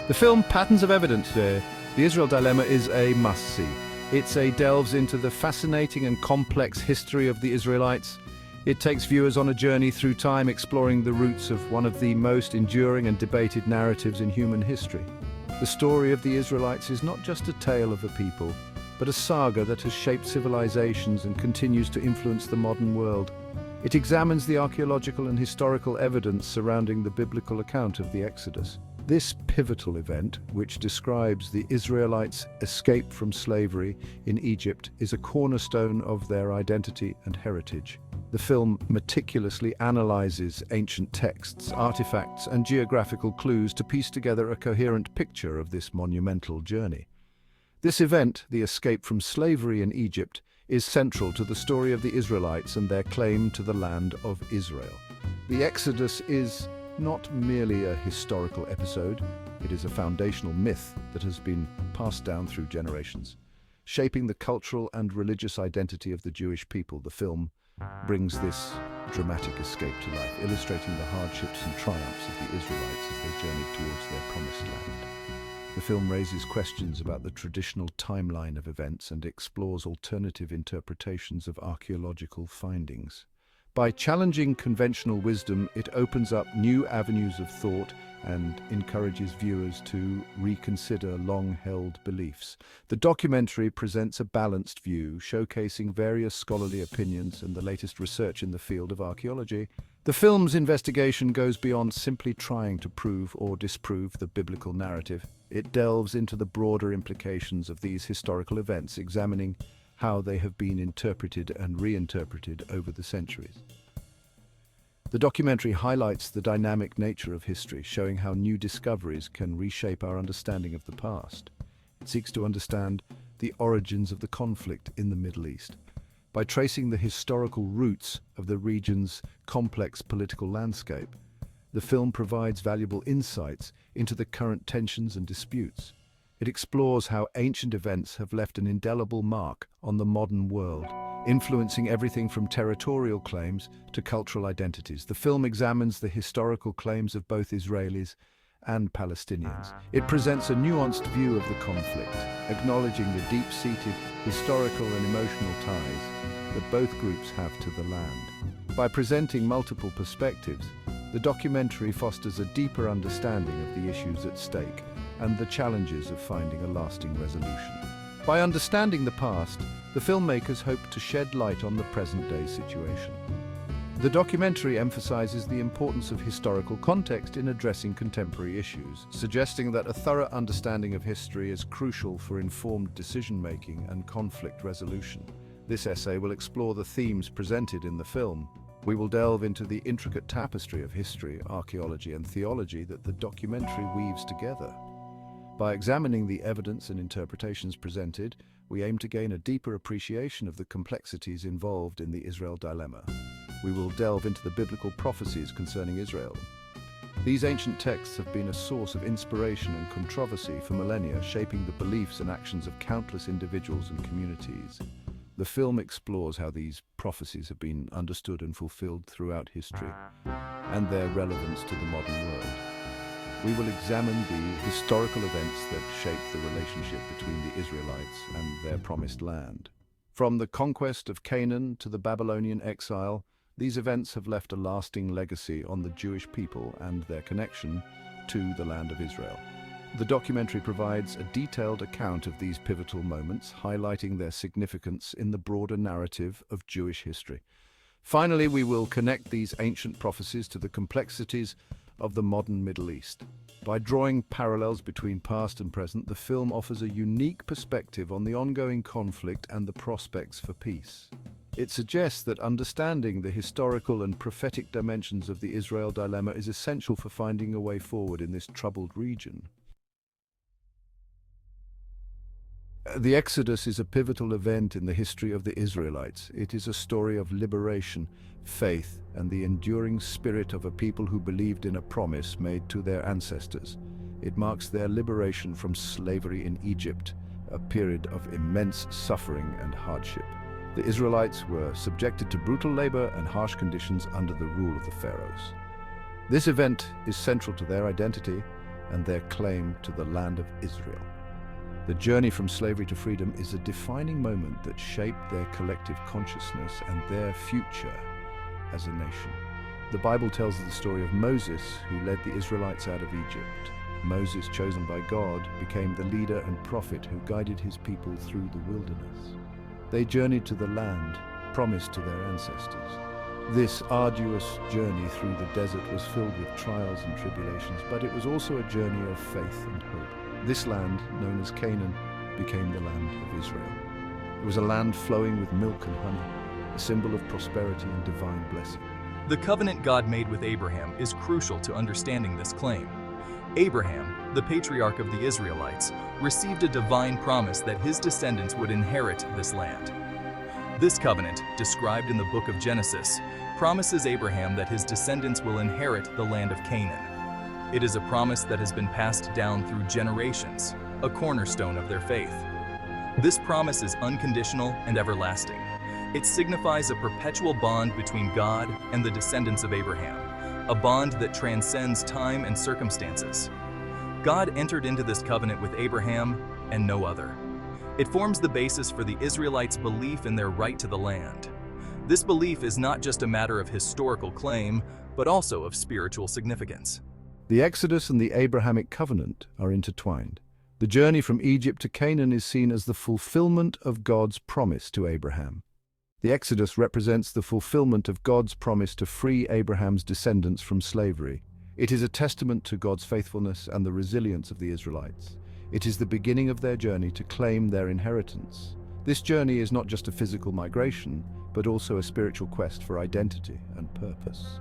The film Patterns of Evidence, The Isreal Dilemma, is a must-see. Delves into the fascinating and complex history of the Israelites. It takes viewers on a journey through time, exploring the roots of one of the most enduring and debated narratives in human history. The story of the Israelites is not just a tale of a people, but a saga that has shaped civilizations and continues to influence the modern world. It examines the archaeological and historical evidence surrounding the biblical account of the Exodus. This pivotal event, which describes the Israelites' escape from slavery in Egypt, is a cornerstone of their identity and heritage. The film meticulously analyzes ancient texts, artifacts, and geographical clues to piece together a coherent picture of this monumental journey. This event, the escape from slavery in Egypt, is central to the story of the Israelites and their claim to the land of Israel. The Exodus is not merely a historical episode, it is a foundational myth that has been passed down through generations. Shaping the cultural and religious identity of the Jewish people, the film brings this dramatic escape to life, illustrating the hardships and triumphs of the Israelites as they journeyed towards their promised land. The film raises questions about the traditional timeline of events and explores alternative interpretations of archaeological findings. By challenging conventional wisdom, it opens up new avenues of thought and encourages viewers to reconsider long-held beliefs. The documentary presents a balanced view, showcasing various scholarly opinions and the latest research in the field of archaeology. The film's investigation goes beyond simply trying to prove or disprove the biblical narrative. It delves into the broader implications of these historical events, examining how they have been interpreted and reinterpreted over the centuries. The documentary highlights the dynamic nature of history, showing how new discoveries can reshape our understanding of the past. It seeks to understand the origins of the conflict in the Middle East. By tracing the historical roots of the region's complex political landscape, the film provides valuable insights into the current tensions and disputes. It explores how ancient events have left an indelible mark on the modern world, influencing everything from territorial claims to cultural identities. The film examines the historical claims of both Israelis and Palestinians. It presents a nuanced view of the conflict, acknowledging the deep-seated historical and emotional ties that both groups have to the land. By presenting multiple perspectives, the documentary fosters a deeper understanding of the issues at stake and the challenges of finding a lasting resolution. By understanding the past, the filmmakers hope to shed light on the present-day situation. The documentary emphasizes the importance of historical context in addressing contemporary issues, suggesting that a thorough understanding of history is crucial for informed decision-making and conflict resolution. This essay will explore the themes presented in the film. We will delve into the intricate tapestry of history, archaeology, and theology that the documentary weaves together. By examining the evidence and interpretations presented, we aim to gain a deeper appreciation of the complexities involved in the Isreal Dilemma. We will delve into the biblical prophecies concerning Israel. These ancient texts have been a source of inspiration and controversy for millennia, shaping the beliefs and actions of countless individuals and communities. The film explores how these prophecies have been understood and fulfilled throughout history, and their relevance to the modern world. We will examine the historical events that shape the relationship between the Israelites and their promised land. From the conquest of Canaan to the Babylonian exile, these events have left a lasting legacy on the Jewish people and their connection to the land of Israel. The documentary provides a detailed account of these pivotal moments, highlighting their significance in the broader narrative of Jewish history. Finally, we will connect these ancient prophecies to the complexities of the modern Middle East. By drawing parallels between past and present, the film offers a unique perspective on the ongoing conflict and the prospects for peace. It suggests that understanding the historical and prophetic dimensions of the Isreal Dilemma is essential for finding a way forward in this troubled region. The Exodus is a pivotal event in the history of the Israelites. It is a story of liberation, faith, and the enduring spirit of a people who believed in a promise made to their ancestors. It marks their liberation from slavery in Egypt, a period of immense suffering and hardship. The Israelites were subjected to brutal labor and harsh conditions under the rule of the pharaohs. This event is central to their identity, and their claim to the land of Israel. The journey from slavery to freedom is a defining moment that shaped their collective consciousness and their future as a nation. The Bible tells the story of Moses, who led the Israelites out of Egypt. Moses, chosen by God, became the leader and prophet who guided his people through the wilderness. They journeyed to the land promised to their ancestors. This arduous journey through the desert was filled with trials and tribulations, but it was also a journey of faith and hope. This land, known as Canaan, became the land of Israel. It was a land flowing with milk and honey, a symbol of prosperity and divine blessing. The covenant God made with Abraham is crucial to understanding this claim. Abraham, the patriarch of the Israelites, received a divine promise that his descendants would inherit this land. This covenant, described in the book of Genesis, promises Abraham that his descendants will inherit the land of Canaan. It is a promise that has been passed down through generations, a cornerstone of their faith. This promise is unconditional and everlasting. It signifies a perpetual bond between God and the descendants of Abraham, a bond that transcends time and circumstances. God entered into this covenant with Abraham and no other. It forms the basis for the Israelites' belief in their right to the land. This belief is not just a matter of historical claim, but also of spiritual significance. The Exodus and the Abrahamic covenant are intertwined. The journey from Egypt to Canaan is seen as the fulfillment of God's promise to Abraham. The Exodus represents the fulfillment of God's promise to free Abraham's descendants from slavery. It is a testament to God's faithfulness and the resilience of the Israelites. It is the beginning of their journey to claim their inheritance. This journey is not just a physical migration, but also a spiritual quest for identity and purpose.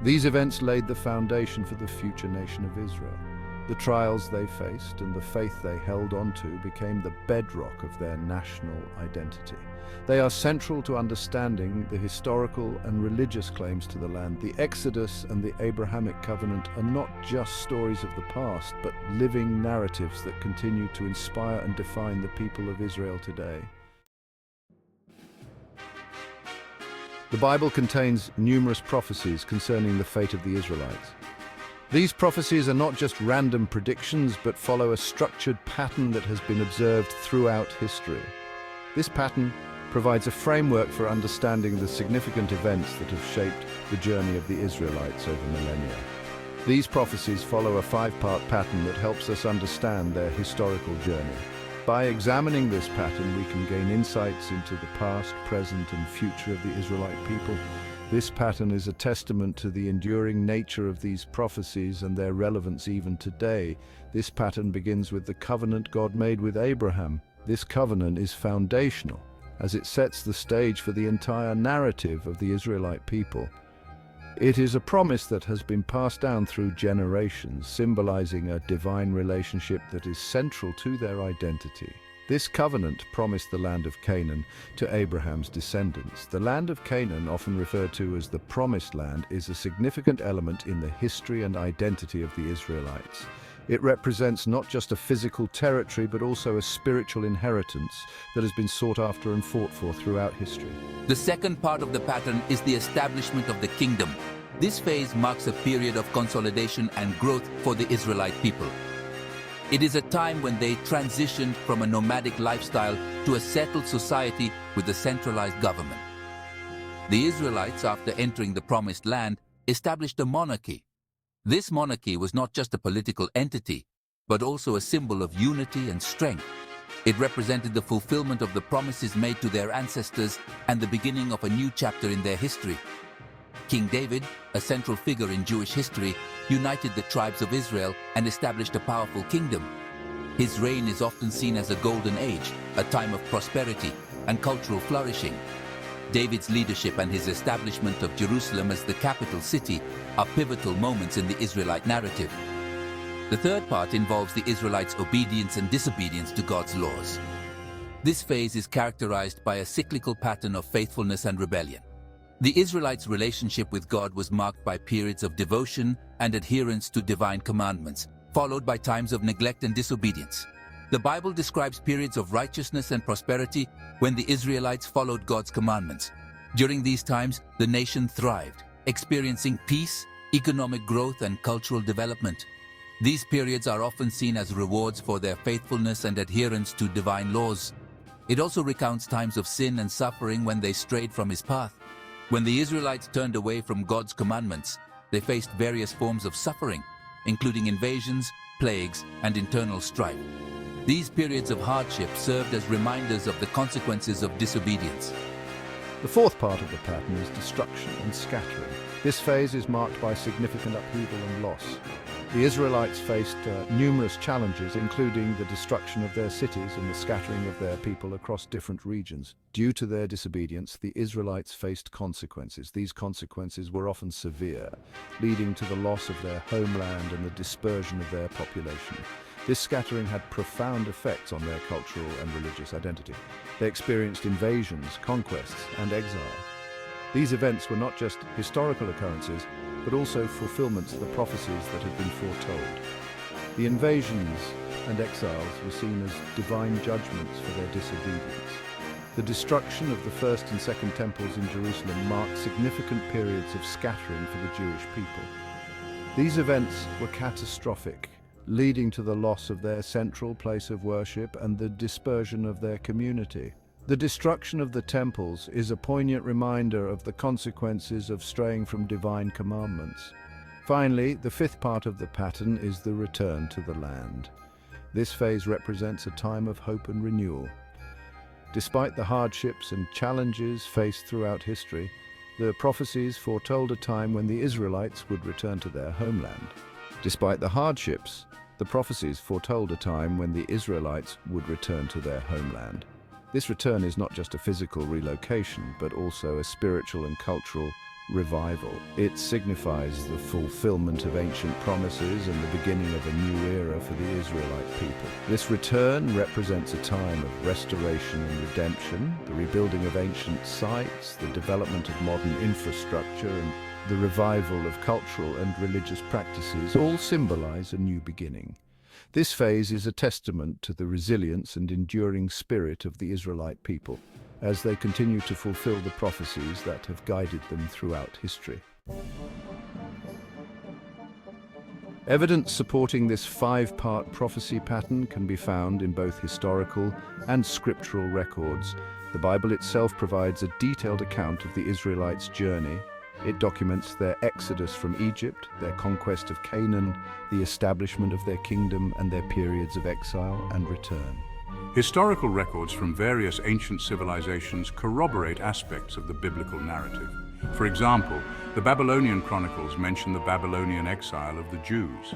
These events laid the foundation for the future nation of Israel. The trials they faced and the faith they held onto became the bedrock of their national identity. They are central to understanding the historical and religious claims to the land. The Exodus and the Abrahamic covenant are not just stories of the past, but living narratives that continue to inspire and define the people of Israel today. The Bible contains numerous prophecies concerning the fate of the Israelites. These prophecies are not just random predictions, but follow a structured pattern that has been observed throughout history. This pattern provides a framework for understanding the significant events that have shaped the journey of the Israelites over millennia. These prophecies follow a five-part pattern that helps us understand their historical journey. By examining this pattern, we can gain insights into the past, present, and future of the Israelite people. This pattern is a testament to the enduring nature of these prophecies and their relevance even today. This pattern begins with the covenant God made with Abraham. This covenant is foundational, as it sets the stage for the entire narrative of the Israelite people. It is a promise that has been passed down through generations, symbolizing a divine relationship that is central to their identity. This covenant promised the land of Canaan to Abraham's descendants. The land of Canaan, often referred to as the Promised Land, is a significant element in the history and identity of the Israelites. It represents not just a physical territory, but also a spiritual inheritance that has been sought after and fought for throughout history. The second part of the pattern is the establishment of the kingdom. This phase marks a period of consolidation and growth for the Israelite people. It is a time when they transitioned from a nomadic lifestyle to a settled society with a centralized government. The Israelites, after entering the Promised Land, established a monarchy. This monarchy was not just a political entity, but also a symbol of unity and strength. It represented the fulfillment of the promises made to their ancestors and the beginning of a new chapter in their history. King David, a central figure in Jewish history, united the tribes of Israel and established a powerful kingdom. His reign is often seen as a golden age, a time of prosperity and cultural flourishing. David's leadership and his establishment of Jerusalem as the capital city are pivotal moments in the Israelite narrative. The third part involves the Israelites' obedience and disobedience to God's laws. This phase is characterized by a cyclical pattern of faithfulness and rebellion. The Israelites' relationship with God was marked by periods of devotion and adherence to divine commandments, followed by times of neglect and disobedience. The Bible describes periods of righteousness and prosperity when the Israelites followed God's commandments. During these times, the nation thrived, experiencing peace, economic growth, and cultural development. These periods are often seen as rewards for their faithfulness and adherence to divine laws. It also recounts times of sin and suffering when they strayed from His path. When the Israelites turned away from God's commandments, they faced various forms of suffering, including invasions, plagues, and internal strife. These periods of hardship served as reminders of the consequences of disobedience. The fourth part of the pattern is destruction and scattering. This phase is marked by significant upheaval and loss. The Israelites faced numerous challenges, including the destruction of their cities and the scattering of their people across different regions. Due to their disobedience, the Israelites faced consequences. These consequences were often severe, leading to the loss of their homeland and the dispersion of their population. This scattering had profound effects on their cultural and religious identity. They experienced invasions, conquests, and exile. These events were not just historical occurrences, but also fulfillments of the prophecies that had been foretold. The invasions and exiles were seen as divine judgments for their disobedience. The destruction of the first and second temples in Jerusalem marked significant periods of scattering for the Jewish people. These events were catastrophic, leading to the loss of their central place of worship and the dispersion of their community. The destruction of the temples is a poignant reminder of the consequences of straying from divine commandments. Finally, the fifth part of the pattern is the return to the land. This phase represents a time of hope and renewal. Despite the hardships and challenges faced throughout history, the prophecies foretold a time when the Israelites would return to their homeland. Despite the hardships, the prophecies foretold a time when the Israelites would return to their homeland. This return is not just a physical relocation, but also a spiritual and cultural revival. It signifies the fulfillment of ancient promises and the beginning of a new era for the Israelite people. This return represents a time of restoration and redemption, the rebuilding of ancient sites, the development of modern infrastructure, and the revival of cultural and religious practices all symbolize a new beginning. This phase is a testament to the resilience and enduring spirit of the Israelite people as they continue to fulfill the prophecies that have guided them throughout history. Evidence supporting this five-part prophecy pattern can be found in both historical and scriptural records. The Bible itself provides a detailed account of the Israelites' journey. It documents their exodus from Egypt, their conquest of Canaan, the establishment of their kingdom, and their periods of exile and return. Historical records from various ancient civilizations corroborate aspects of the biblical narrative. For example, the Babylonian chronicles mention the Babylonian exile of the Jews.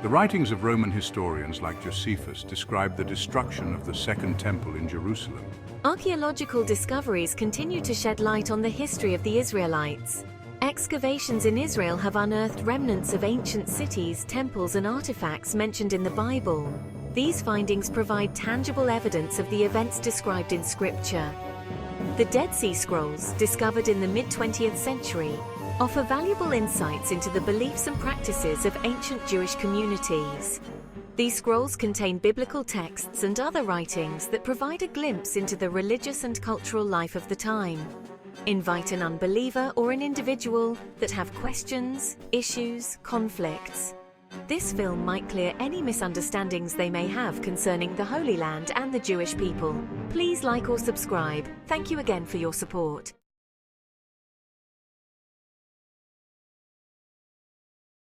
The writings of Roman historians like Josephus describe the destruction of the Second Temple in Jerusalem. Archaeological discoveries continue to shed light on the history of the Israelites. Excavations in Israel have unearthed remnants of ancient cities, temples, and artifacts mentioned in the Bible. These findings provide tangible evidence of the events described in Scripture. The Dead Sea Scrolls, discovered in the mid-20th century, offer valuable insights into the beliefs and practices of ancient Jewish communities. These scrolls contain biblical texts and other writings that provide a glimpse into the religious and cultural life of the time. Invite an unbeliever or an individual that have questions, issues, conflicts. This film might clear any misunderstandings they may have concerning the Holy Land and the Jewish people. Please like or subscribe. Thank you again for your support.